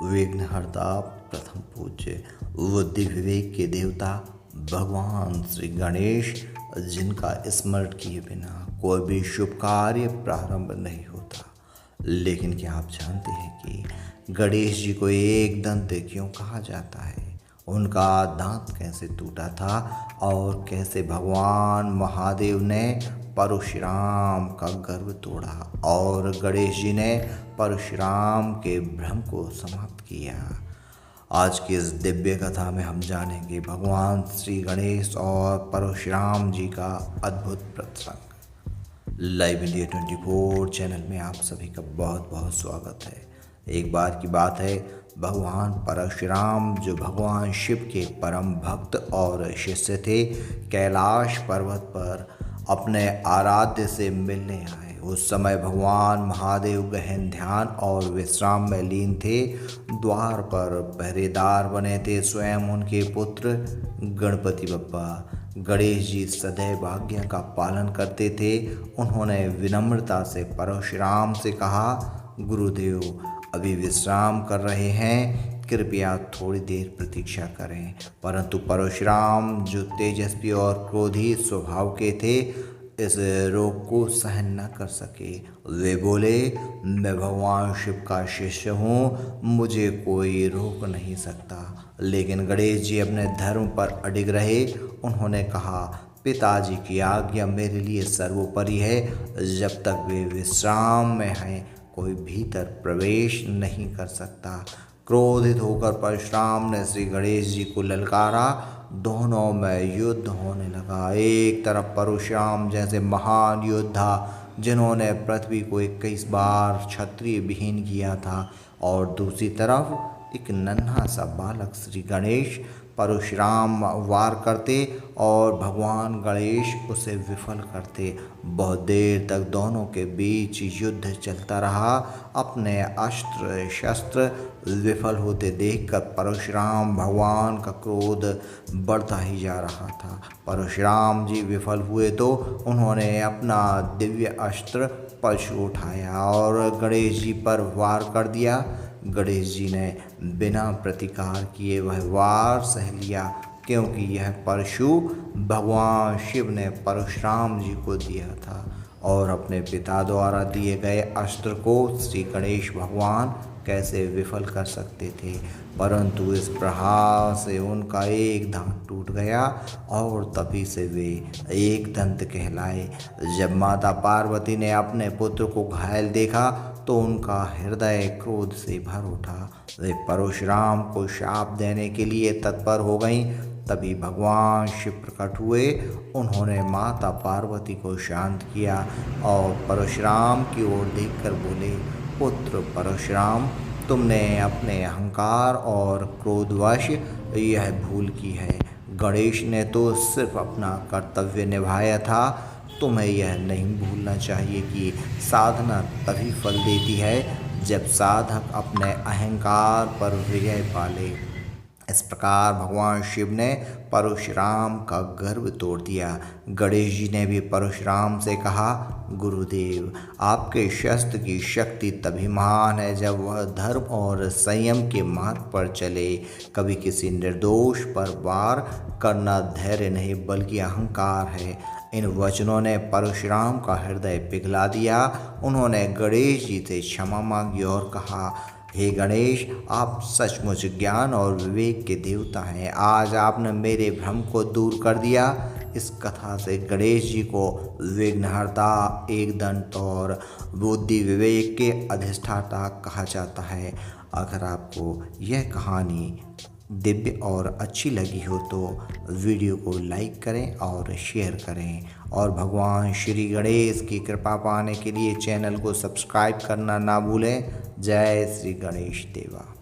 विघ्नहर्ता प्रथम पूज्य बुद्धि विवेक के देवता भगवान श्री गणेश, जिनका स्मरण किए बिना कोई भी शुभ कार्य प्रारंभ नहीं होता। लेकिन क्या आप जानते हैं कि गणेश जी को एक दंत क्यों कहा जाता है? उनका दांत कैसे टूटा था और कैसे भगवान महादेव ने परशुराम का गर्भ तोड़ा और गणेश जी ने परशुराम के भ्रम को समाप्त किया। आज की इस दिव्य कथा में हम जानेंगे भगवान श्री गणेश और परशुराम जी का अद्भुत प्रसंग। लाइव इंडिया 24 चैनल में आप सभी का बहुत बहुत स्वागत है। एक बार की बात है, भगवान परशुराम जो भगवान शिव के परम भक्त और शिष्य थे, कैलाश पर्वत पर अपने आराध्य से मिलने आए। उस समय भगवान महादेव गहन ध्यान और विश्राम में लीन थे। द्वार पर पहरेदार बने थे स्वयं उनके पुत्र गणपति बप्पा। गणेश जी सदैव आज्ञा का पालन करते थे। उन्होंने विनम्रता से परशुराम से कहा, गुरुदेव अभी विश्राम कर रहे हैं, कृपया थोड़ी देर प्रतीक्षा करें। परंतु परशुराम जो तेजस्वी और क्रोधी स्वभाव के थे, इस रोग को सहन न कर सके। वे बोले, मैं भगवान शिव का शिष्य हूँ, मुझे कोई रोक नहीं सकता। लेकिन गणेश जी अपने धर्म पर अडिग रहे। उन्होंने कहा, पिताजी की आज्ञा मेरे लिए सर्वोपरि है। जब तक वे विश्राम में हैं, कोई भीतर प्रवेश नहीं कर सकता। क्रोधित होकर परशुराम ने श्री गणेश जी को ललकारा। दोनों में युद्ध होने लगा। एक तरफ परशुराम जैसे महान योद्धा जिन्होंने पृथ्वी को 21 बार क्षत्रिय विहीन किया था, और दूसरी तरफ एक नन्हा सा बालक श्री गणेश परशुराम वार करते और भगवान गणेश उसे विफल करते। बहुत देर तक दोनों के बीच युद्ध चलता रहा। अपने अस्त्र शस्त्र विफल होते देखकर परशुराम भगवान का क्रोध बढ़ता ही जा रहा था। परशुराम जी विफल हुए तो उन्होंने अपना दिव्य अस्त्र परशु उठाया और गणेश जी पर वार कर दिया। गणेश जी ने बिना प्रतिकार किए वह वार सह लिया, क्योंकि यह परशु भगवान शिव ने परशुराम जी को दिया था और अपने पिता द्वारा दिए गए अस्त्र को श्री गणेश भगवान कैसे विफल कर सकते थे। परंतु इस प्रहार से उनका एक दांत टूट गया और तभी से वे एक दंत कहलाए। जब माता पार्वती ने अपने पुत्र को घायल देखा तो उनका हृदय क्रोध से भर उठा। वे परशुराम को शाप देने के लिए तत्पर हो गईं। तभी भगवान शिव प्रकट हुए। उन्होंने माता पार्वती को शांत किया और परशुराम की ओर देखकर बोले, पुत्र परशुराम, तुमने अपने अहंकार और क्रोधवश यह भूल की है। गणेश ने तो सिर्फ अपना कर्तव्य निभाया था। तुम्हें यह नहीं भूलना चाहिए कि साधना तभी फल देती है जब साधक अपने अहंकार पर विजय पाले। इस प्रकार भगवान शिव ने परशुराम का गर्भ तोड़ दिया। गणेश जी ने भी परशुराम से कहा, गुरुदेव आपके शस्त्र की शक्ति तभी महान है जब वह धर्म और संयम के मार्ग पर चले। कभी किसी निर्दोष पर वार करना धैर्य नहीं बल्कि अहंकार है। इन वचनों ने परशुराम का हृदय पिघला दिया। उन्होंने गणेश जी से क्षमा मांगी और कहा, हे गणेश, आप सचमुच ज्ञान और विवेक के देवता हैं। आज आपने मेरे भ्रम को दूर कर दिया। इस कथा से गणेश जी को विघ्नहर्ता, एकदंत और बुद्धि विवेक के अधिष्ठाता कहा जाता है। अगर आपको यह कहानी दिव्य और अच्छी लगी हो तो वीडियो को लाइक करें और शेयर करें, और भगवान श्री गणेश की कृपा पाने के लिए चैनल को सब्सक्राइब करना ना भूलें। जय श्री गणेश देवा।